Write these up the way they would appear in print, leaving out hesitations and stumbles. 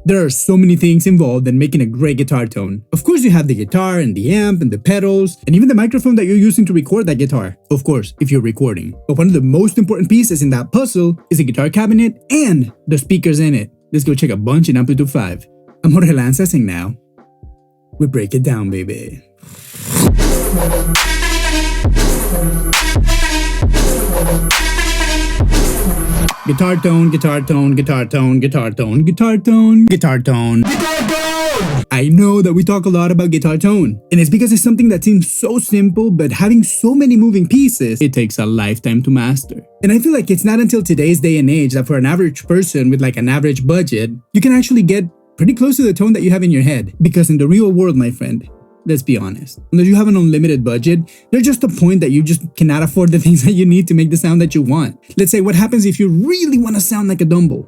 There are so many things involved in making a great guitar tone. Of course, you have the guitar and the amp and the pedals and even the microphone that you're using to record that guitar. Of course, if you're recording. But one of the most important pieces in that puzzle is the guitar cabinet and the speakers in it. Let's go check A Bunch in Amplitube 5. I'm Jorge Lanzasing now. We break it down, baby. Guitar tone, guitar tone, guitar tone, guitar tone, guitar tone, guitar tone, guitar tone. I know that we talk a lot about guitar tone, and it's because it's something that seems so simple, but having so many moving pieces, it takes a lifetime to master. And I feel like it's not until today's day and age that for an average person with like an average budget, you can actually get pretty close to the tone that you have in your head. Because in the real world, my friend, let's be honest, unless you have an unlimited budget, there's just a point that you just cannot afford the things that you need to make the sound that you want. Let's say, what happens if you really want to sound like a Dumbo?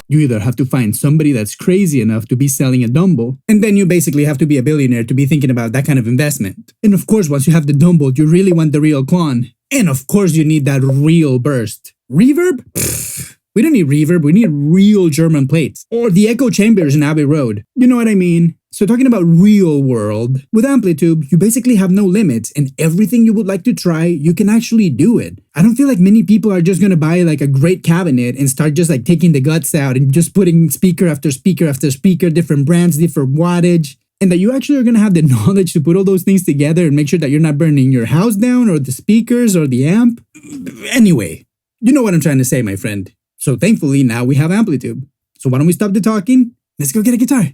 You either have to find somebody that's crazy enough to be selling a Dumbo, and then you basically have to be a billionaire to be thinking about that kind of investment. And of course, once you have the Dumbo, you really want the real clon. And of course, you need that real burst. Reverb? Pfft. We don't need reverb, we need real German plates. Or the echo chambers in Abbey Road. You know what I mean? So talking about real world, with Amplitube, you basically have no limits, and everything you would like to try, you can actually do it. I don't feel like many people are just gonna buy like a great cabinet and start just like taking the guts out and just putting speaker after speaker after speaker, different brands, different wattage. And that you actually are gonna have the knowledge to put all those things together and make sure that you're not burning your house down or the speakers or the amp. Anyway, you know what I'm trying to say, my friend. So thankfully, now we have Amplitube. So why don't we stop the talking? Let's go get a guitar.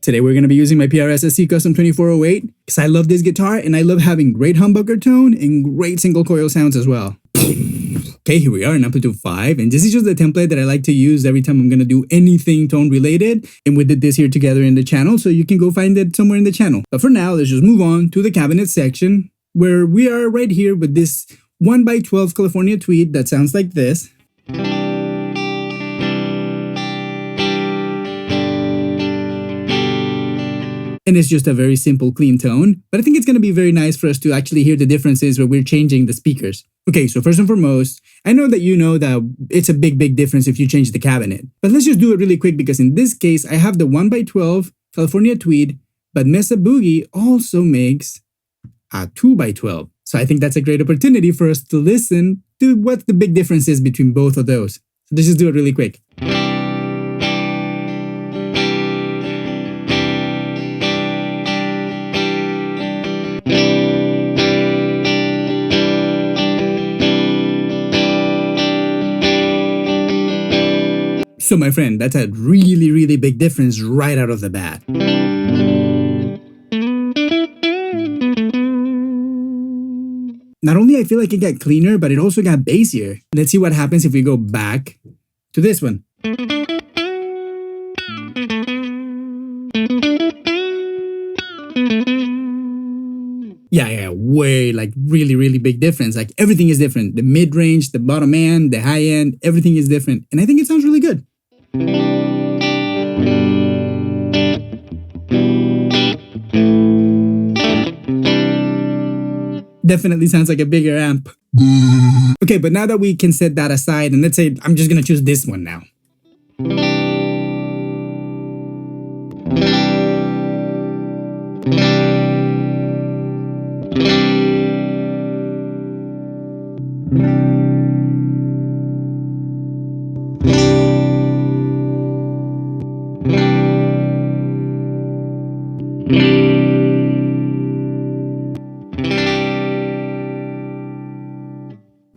Today we're going to be using my PRS SE Custom 2408 because I love this guitar and I love having great humbucker tone and great single coil sounds as well. Okay, here we are in Amplitube 5, and this is just the template that I like to use every time I'm going to do anything tone related, and we did this here together in the channel, so you can go find it somewhere in the channel. But for now, let's just move on to the cabinet section, where we are right here with this 1x12 California tweed that sounds like this. And it's just a very simple, clean tone, but I think it's going to be very nice for us to actually hear the differences where we're changing the speakers. Okay, so first and foremost, I know that you know that it's a big difference if you change the cabinet, but let's just do it really quick because in this case, I have the 1x12 California tweed, but Mesa Boogie also makes a 2x12. So I think that's a great opportunity for us to listen to what the big difference is between both of those. So let's just do it really quick. So my friend, that's a really big difference right out of the bat. Not only I feel like it got cleaner, but it also got bassier. Let's see what happens if we go back to this one. Yeah, way like really big difference. Like everything is different. The mid-range, the bottom end, the high end, everything is different. And I think it sounds really good. Definitely sounds like a bigger amp. Okay, but now that we can set that aside, and let's say I'm just gonna choose this one now.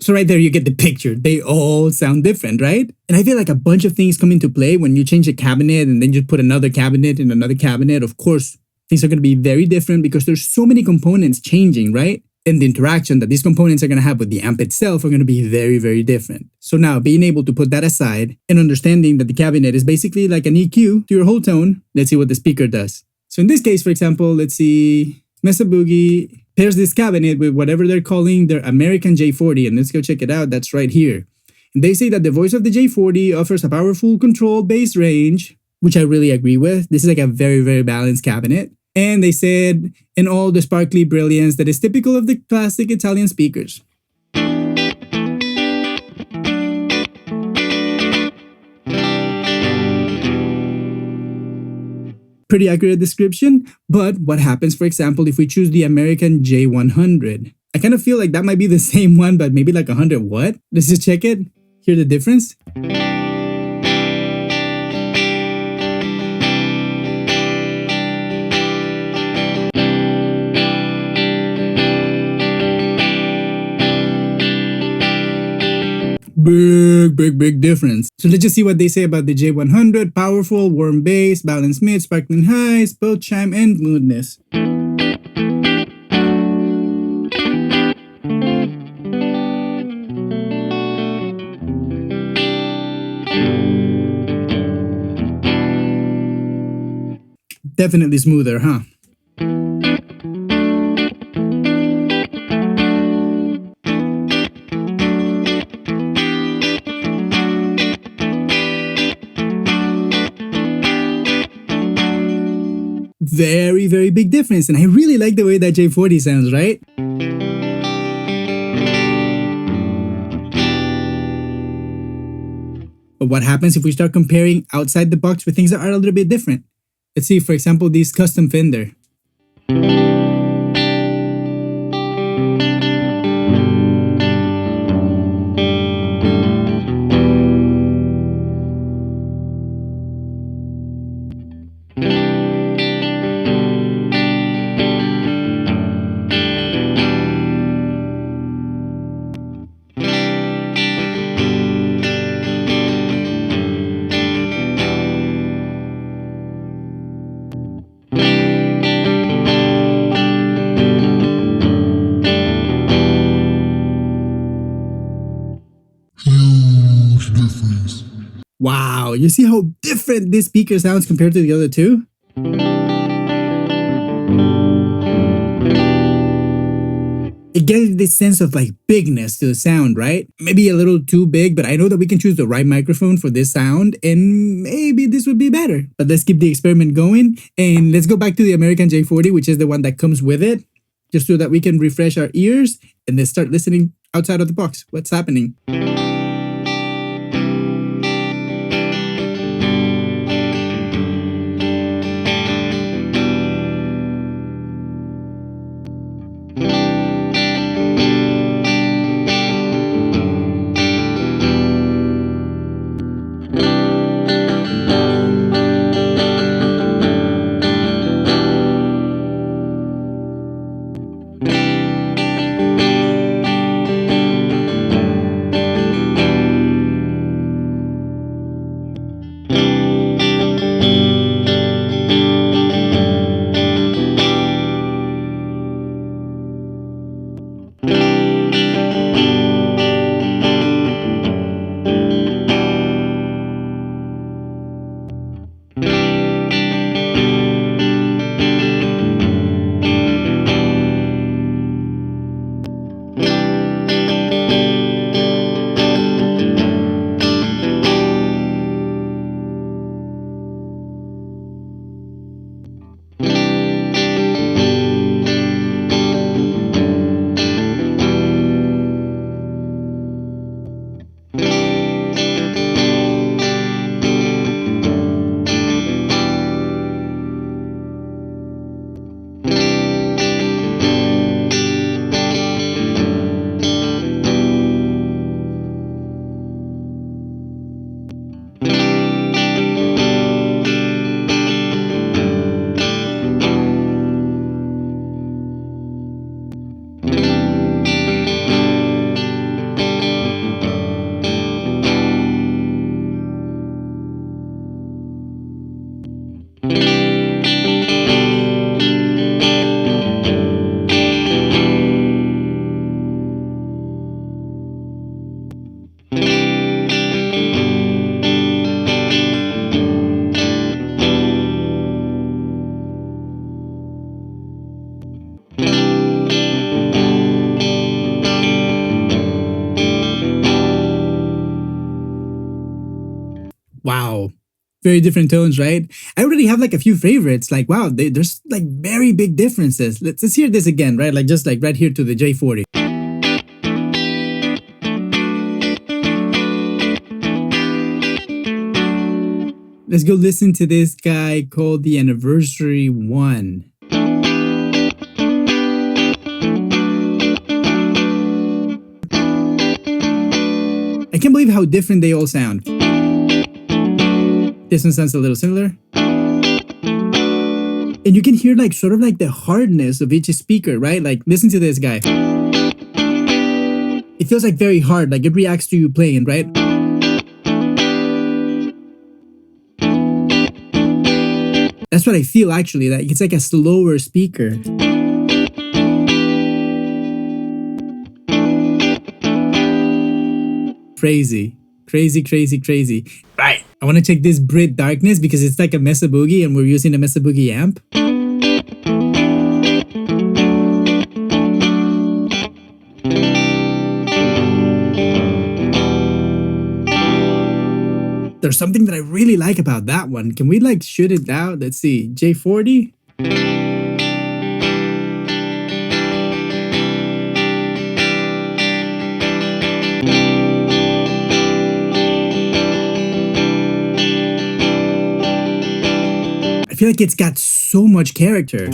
So right there, you get the picture. They all sound different, right? And I feel like a bunch of things come into play when you change a cabinet and then you put another cabinet in another cabinet. Of course, things are going to be very different because there's so many components changing, right? And the interaction that these components are going to have with the amp itself are going to be very different. So now, being able to put that aside and understanding that the cabinet is basically like an EQ to your whole tone, let's see what the speaker does. So in this case, for example, let's see, Mesa Boogie pairs this cabinet with whatever they're calling their American J40, and let's go check it out. That's right here. And they say that the voice of the J40 offers a powerful controlled bass range, which I really agree with. This is like a very balanced cabinet. And they said, in all the sparkly brilliance that is typical of the classic Italian speakers. pretty accurate description. But what happens, for example, if we choose the American J100? I kind of feel like that might be the same one, but maybe like 100 what? Let's just check it. Hear the difference? Big difference. So let's just see what they say about the J100. Powerful, warm bass, balanced mid, sparkling highs, both chime and moodness. Definitely smoother, huh? Very big difference, and I really like the way that J40 sounds, right? But what happens if we start comparing outside the box with things that are a little bit different? Let's see, for example, these custom Fender. Wow, you see how different this speaker sounds compared to the other two? It gives this sense of like bigness to the sound, right? Maybe a little too big, but I know that we can choose the right microphone for this sound and maybe this would be better. But let's keep the experiment going and let's go back to the American J40, which is the one that comes with it, just so that we can refresh our ears and then start listening outside of the box. What's happening? Wow. Very different tones, right? I already have like a few favorites. Like, wow, there's like very big differences. Let's hear this again, right? Like just like right here to the J40. Let's go listen to this guy called the Anniversary 1. I can't believe how different they all sound. This one sounds a little similar. And you can hear like sort of like the hardness of each speaker, right? Like listen to this guy. It feels like very hard, like it reacts to you playing, right? That's what I feel actually, like it's like a slower speaker. Crazy. Crazy, crazy, crazy. Right. I want to check this Brit Darkness because it's like a Mesa Boogie and we're using a Mesa Boogie amp. There's something that I really like about that one. Can we like shoot it out? Let's see. J40. I feel like it's got so much character.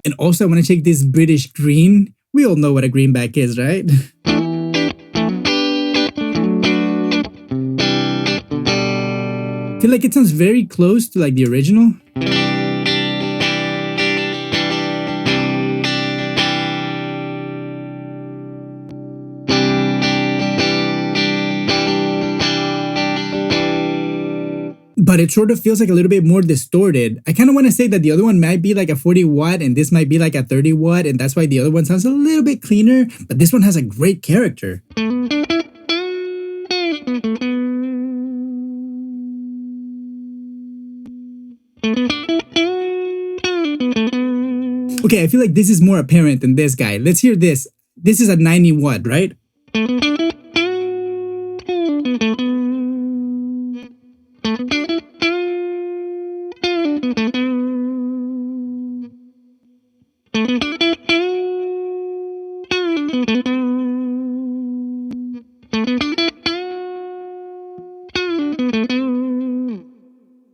And also I want to check this British green. We all know what a greenback is, right? I feel like it sounds very close to like the original. But it sort of feels like a little bit more distorted. I kind of want to say that the other one might be like a 40 watt and this might be like a 30 watt and that's why the other one sounds a little bit cleaner, but this one has a great character. Okay, I feel like this is more apparent than this guy. Let's hear this. This is a 90 watt, right?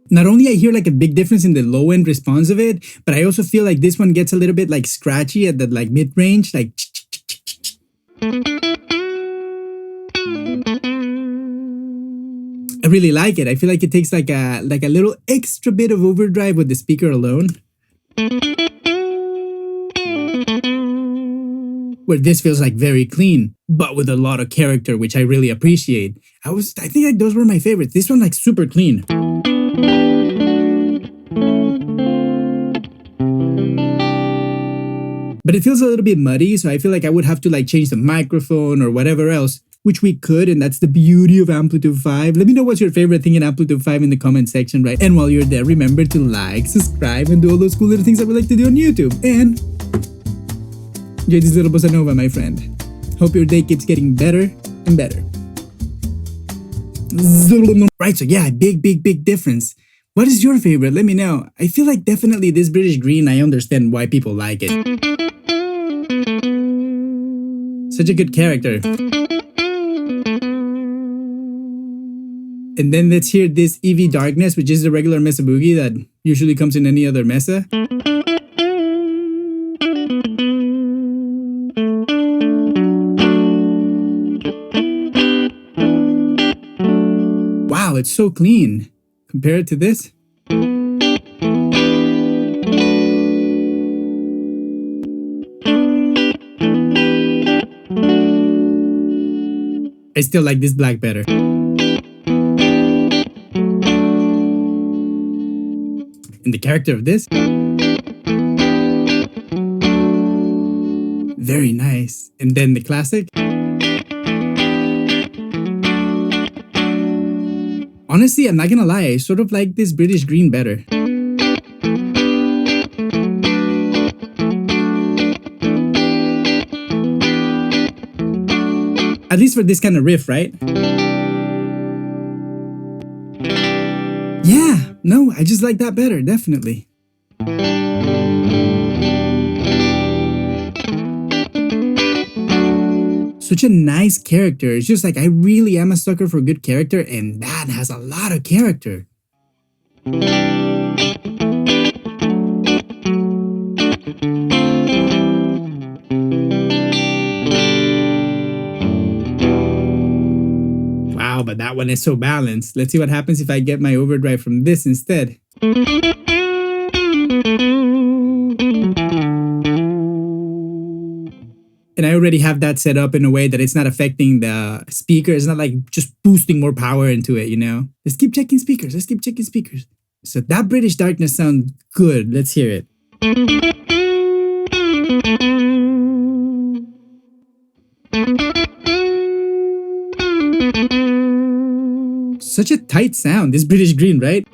Not only I hear like a big difference in the low end response of it, but I also feel like this one gets a little bit like scratchy at the like mid range, like. I really like it. I feel like it takes like a little extra bit of overdrive with the speaker alone. Where this feels like very clean, but with a lot of character, which I really appreciate. I think like those were my favorites. This one like super clean. But it feels a little bit muddy, so I feel like I would have to like change the microphone or whatever else, which we could, and that's the beauty of Amplitube 5. Let me know what's your favorite thing in Amplitube 5 in the comment section, right? And while you're there, remember to like, subscribe, and do all those cool little things that we like to do on YouTube. And enjoy this little bossa nova, my friend. Hope your day keeps getting better and better. Right, so yeah, big difference. What is your favorite? Let me know. I feel like definitely this British green, I understand why people like it. Such a good character. And then let's hear this EV Darkness, which is the regular Mesa Boogie that usually comes in any other Mesa. Wow, it's so clean. Compared to this. I still like this black better. And the character of this. Very nice. And then the classic. Honestly, I'm not gonna lie, I sort of like this British green better. At least for this kind of riff, right? Yeah, no, I just like that better, definitely. such a nice character. It's just like I really am a sucker for good character, and that has a lot of character. Wow, but that one is so balanced. Let's see what happens if I get my overdrive from this instead. And I already have that set up in a way that it's not affecting the speaker. It's not like just boosting more power into it, you know? Let's keep checking speakers. Let's keep checking speakers. So that British darkness sounds good. Let's hear it. Such a tight sound, this British green, right?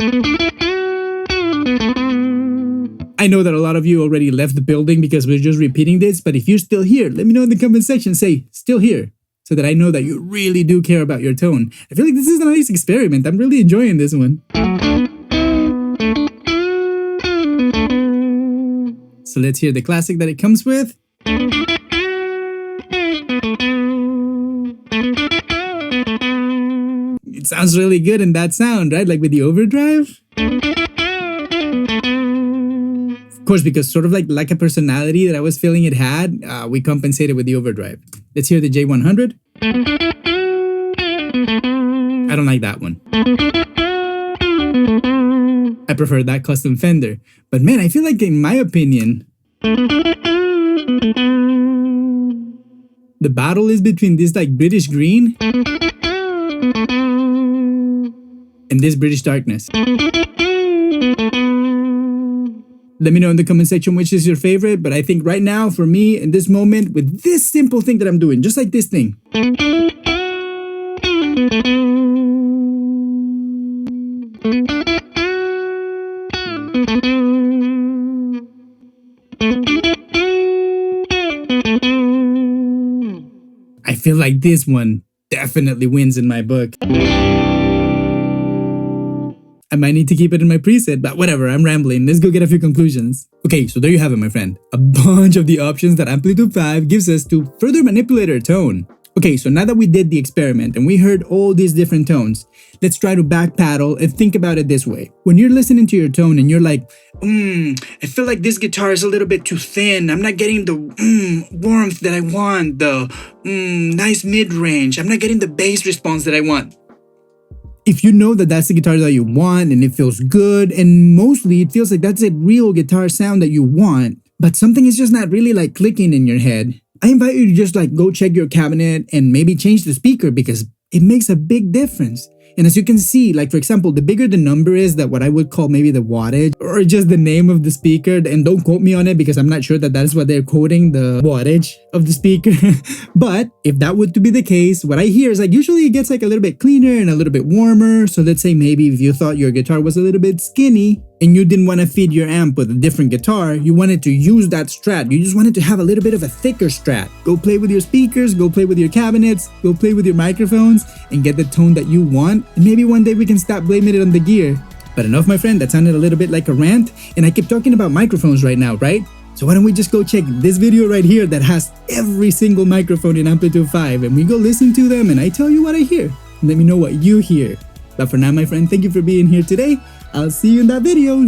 I know that a lot of you already left the building because we're just repeating this, but if you're still here, let me know in the comment section, say, still here, so that I know that you really do care about your tone. I feel like this is a nice experiment. I'm really enjoying this one. So let's hear the classic that it comes with. It sounds really good in that sound, right? Like with the overdrive. Of course, because sort of like a personality that I was feeling it had, we compensated with the overdrive. Let's hear the J100. I don't like that one. I prefer that custom Fender. But man, I feel like in my opinion, the battle is between this like British green and this British darkness. Let me know in the comment section which is your favorite, but I think right now, for me, in this moment, with this simple thing that I'm doing, just like this thing. I feel like this one definitely wins in my book. I might need to keep it in my preset, but whatever, I'm rambling. Let's go get a few conclusions. Okay, so there you have it, my friend. A bunch of the options that Amplitube 5 gives us to further manipulate our tone. Okay, so now that we did the experiment and we heard all these different tones, let's try to backpedal and think about it this way. When you're listening to your tone and you're like, I feel like this guitar is a little bit too thin. I'm not getting the warmth that I want, the nice mid-range. I'm not getting the bass response that I want. If you know that that's the guitar that you want and it feels good, and mostly it feels like that's a real guitar sound that you want, but something is just not really like clicking in your head, I invite you to just like go check your cabinet and maybe change the speaker, because it makes a big difference. And as you can see, like for example, the bigger the number is, that what I would call maybe the wattage or just the name of the speaker, and don't quote me on it because I'm not sure that is what they're quoting, the wattage of the speaker. But if that would to be the case, what I hear is like usually it gets like a little bit cleaner and a little bit warmer. So let's say maybe if you thought your guitar was a little bit skinny and you didn't want to feed your amp with a different guitar, you wanted to use that Strat. You just wanted to have a little bit of a thicker Strat. Go play with your speakers, go play with your cabinets, go play with your microphones, and get the tone that you want. And maybe one day we can stop blaming it on the gear. But enough, my friend, that sounded a little bit like a rant, and I keep talking about microphones right now, right? So why don't we just go check this video right here that has every single microphone in Amplitube 5, and we go listen to them and I tell you what I hear. Let me know what you hear. But for now, my friend, thank you for being here today. I'll see you in that video.